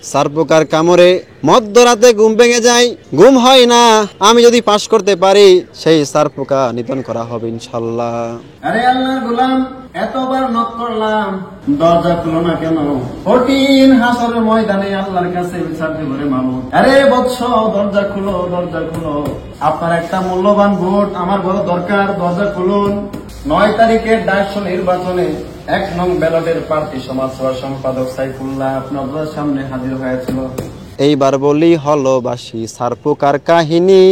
সার পোকার কামড়ে মধ্যরাতে ঘুম ভেঙে যায়, ঘুম হয় না। আমি যদি পাশ করতে পারি সেই সার পোকা নিধন করা হবে ইনশাল্লাহ। আরে আল্লাহর গোলাম, এতবার নক করলাম, দরজা খুলো না কেন? কঠিন হাসরের ময়দানে আল্লাহর কাছে বিচার দেব রে মামুদ। আরে বৎস, দরজা খুলো, দরজা খুলো। আপনার একটা মূল্যবান ভোট আমার বড় দরকার, দরজা খুলুন। 9 তারিখের ডাকসু নির্বাচনে 1 নং ব্যালটের প্রার্থী সমাজসেবা সম্পাদক সাইফুল্লাহ আপনাদের সামনে হাজির হয়েছিল। এইবার বলি হলবাসি সার পোকার কাহিনী,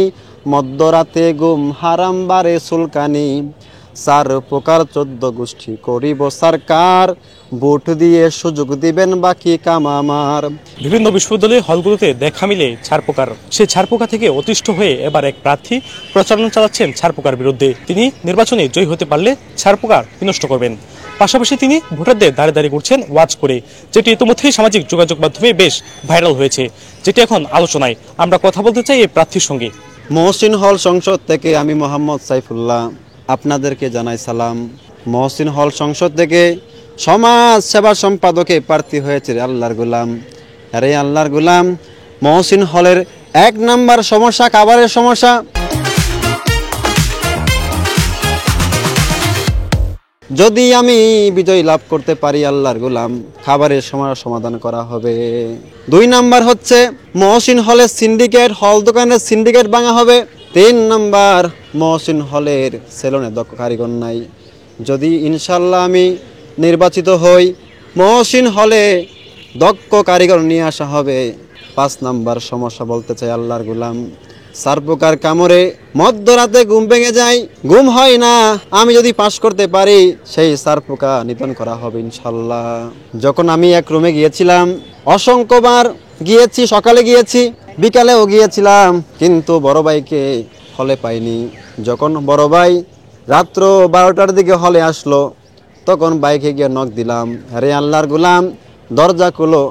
মধ্যরাতে ঘুম হারাম বারে সুলকানি। সার পোকার 14 গোষ্ঠী করিব সরকার, ভোট দিয়ে সুযোগ দিবেন বাকি কাম আমার। বিভিন্ন বিশ্ববিদ্যালয় হলগুলোতে দেখা মিলে ছারপোকার। সে ছারপোকা থেকে অতিষ্ঠ হয়ে এবার এক প্রার্থী প্রচারণা চালাচ্ছেন ছারপোকার বিরুদ্ধে। তিনি নির্বাচনে জয়ী হতে পারলে ছারপোকা বিনষ্ট করবেন। পাশাপাশি তিনি ভোটারদের দাঁড়ে দাঁড়িয়ে ঘুরছেন ওয়াজ করে, যেটি ইতিমধ্যেই সামাজিক যোগাযোগ মাধ্যমে বেশ ভাইরাল হয়েছে, যেটি এখন আলোচনায়। আমরা কথা বলতে চাই এই প্রার্থীর সঙ্গে। মহসিন হল সংসদ থেকে আমি মোহাম্মদ সাইফুল্লাহ আপনাদেরকে জানাই সালাম। মহসিন হল সংসদ থেকে সমাজ সেবা সম্পাদকে প্রার্থী হয়েছে আল্লাহর গোলাম। আরে আল্লাহর গোলাম, মহসিন হলের 1 নাম্বার সমস্যা খাবারের সমস্যা। যদি আমি বিজয় লাভ করতে পারি আল্লাহর গোলাম, খাবারের সমস্যার সমাধান করা হবে। 2 নাম্বার হচ্ছে মহসিন হলের সিন্ডিকেট, হল দোকানের সিন্ডিকেট ভাঙা হবে। 3 নাম্বার মহসিন হলের সেলুনে দক্ষ কারিগর নাই। যদি ইনশাল্লাহ আমি নির্বাচিত হই, মহসিন হলে দক্ষ কারিগর নিয়ে আসা হবে। 5 নাম্বার সমস্যা বলতে চাই আল্লাহর গোলাম, সার পোকার কামড়ে মধ্যরাতে ঘুম ভেঙে যায়, ঘুম হয় না। আমি যদি পাশ করতে পারি সেই সার পোকা নিধন করা হবে ইনশাল্লাহ। যখন আমি এক রুমে গিয়েছিলাম, অসংখ্যবার গিয়েছি, সকালে গিয়েছি, বিকালেও গিয়েছিলাম, কিন্তু বড় ভাইকে হলে পাইনি। যখন বড় ভাই রাত্র 12টার দিকে হলে আসলো, তখন বাইকে গিয়ে নক দিলাম, আরে আল্লাহর গোলাম দরজা খুলো,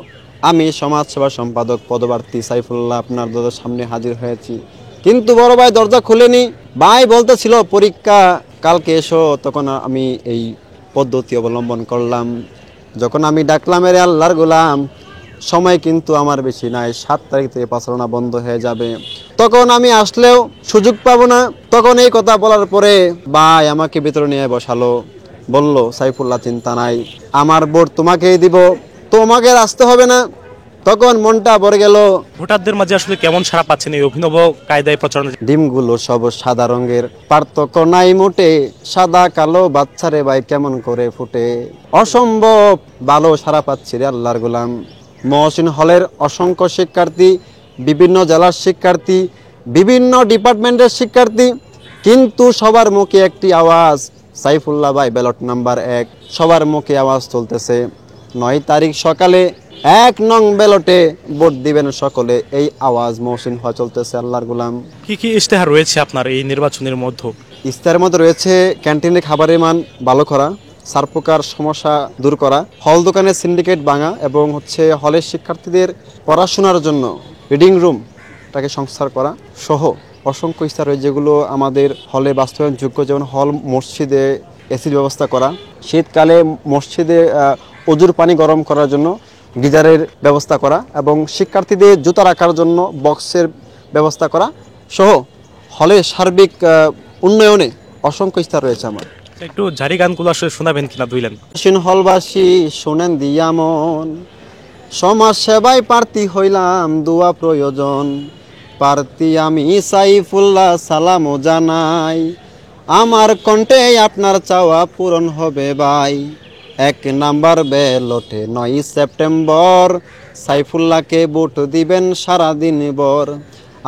আমি সমাজ সেবা সম্পাদক পদপ্রার্থী সাইফুল্লাহ আপনার দরজার সামনে হাজির হয়েছি। কিন্তু বড় ভাই দরজা খুলেনি। ভাই বলতেছিল পরীক্ষা, কালকে এসো। তখন আমি এই পদ্ধতি অবলম্বন করলাম। যখন আমি ডাকলাম, আরে আল্লাহর গোলাম সময় কিন্তু আমার বেশি নাই, 7 তারিখ থেকে প্রচারণা বন্ধ হয়ে যাবে, তখন আমি আসলেও সুযোগ পাবো না। তখন এই কথা বলার পরে ভাই আমাকে ভিতরে নিয়ে বসালো, বলল, সাইফুল্লাহ চিন্তা নাই, আমার ভোট তোমাকেই দিব, তোমাকে আসতে হবে না। তখন মনটা ভরে গেল। ভোটারদের মাঝে আসলে কেমন সাড়া পাচ্ছেন এই অভিনব কায়দায় প্রচারণা? ডিমগুলো সব সাদা রঙের, পার্থক্য নাই মোটে, সাদা কালো বাচ্চারে ভাই কেমন করে ফুটে। অসম্ভব ভালো সাড়া পাচ্ছি রে আল্লাহর গোলাম। মহসিন হলের অসংখ্য শিক্ষার্থী, বিভিন্ন জেলার শিক্ষার্থী, বিভিন্ন ডিপার্টমেন্টের শিক্ষার্থী, কিন্তু সবার মুখে একটি আওয়াজ, সাইফুল্লাহ ভাই ব্যালট নাম্বার 1। সবার মুখে আওয়াজ চলতেছে 9 তারিখ সকালে 1 নং ব্যালটে ভোট দিবেন সকলে, এই আওয়াজ মহসিন হল চলতেছে আল্লাহর গোলাম। কি কি ইশতেহার রয়েছে আপনার এই নির্বাচনের মধ্যে? ইফতারের মধ্যে রয়েছে ক্যান্টিনে খাবারের মান ভালো করা, সার পোকার সমস্যা দূর করা, হল দোকানের সিন্ডিকেট ভাঙা, এবং হলের শিক্ষার্থীদের পড়াশোনার জন্য রিডিং রুমটাকে সংস্কার করা সহ অসংখ্য ইফতার রয়েছে, যেগুলো আমাদের হলে বাস্তবায়নযোগ্য। যেমন হল মসজিদে এসির ব্যবস্থা করা, শীতকালে মসজিদে অজুর পানি গরম করার জন্য গিজারের ব্যবস্থা করা, এবং শিক্ষার্থীদের জুতা রাখার জন্য বক্সের ব্যবস্থা করা সহ হলের সার্বিক উন্নয়নে অসংখ্য ইস্তার রয়েছে আমার। একটু জারি গানগুলো আসলে শোনাবেন কিনা দুইলেন? হলবাসী শোনেন দিয়া মন, সমাজ সেবায় প্রার্থী হইলাম, দোয়া প্রয়োজন। প্রার্থী আমি সাইফুল্লাহ, সালামও জানাই, আমার কণ্ঠে আপনার চাওয়া পূরণ হবে ভাই। 1 নাম্বার ব্যালটে 9 সেপ্টেম্বর, সাইফুল্লাহকে ভোট দিবেন সারাদিন ভর।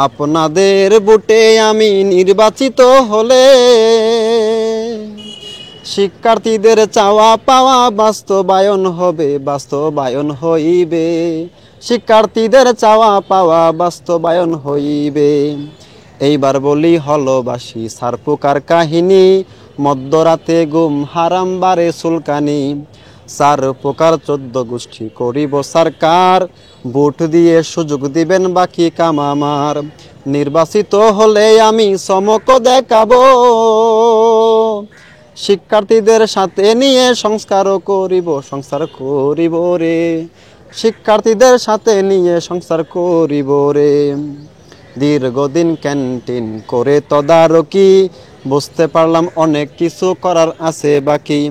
আপনাদের ভোটে আমি নির্বাচিত হলে শিক্ষার্থীদের চাওয়া পাওয়া বাস্তবায়ন হবে, বাস্তবায়ন হইবে। শিক্ষার্থীদের চাওয়া পাওয়া বাস্তবায়ন হইবে। এইবার বলি হলবাসি সার পোকার কাহিনী, মধ্যরাতে ঘুম হারাম বারে সুলকানি। সার পোকার 14 গোষ্ঠী করিব সরকার, ভোট দিয়ে সুযোগ দিবেন বাকি কাম আমার। নির্বাচিত হলে আমি চমক দেখাবো, শিক্ষার্থীদের সাথে নিয়ে সংস্কার করিব রে। শিক্ষার্থীদের সাথে নিয়ে সংসার করিব রে। দীর্ঘদিন ক্যান্টিন করে তদারকি, বুঝতে পারলাম অনেক কিছু করার আছে বাকি।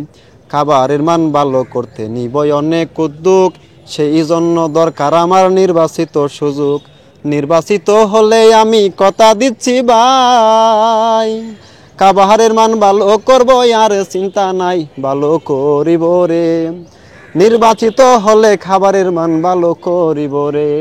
খাবারের মান ভালো করতে নিবই অনেক উদ্যোগ, সেই জন্য দরকার আমার নির্বাচিত সুযোগ। নির্বাচিত হলে আমি কথা দিচ্ছি ভাই, খাবারের মান ভালো করব আর চিন্তা নাই, ভালো করিব রে। নির্বাচিত হলে খাবারের মান ভালো করিব রে।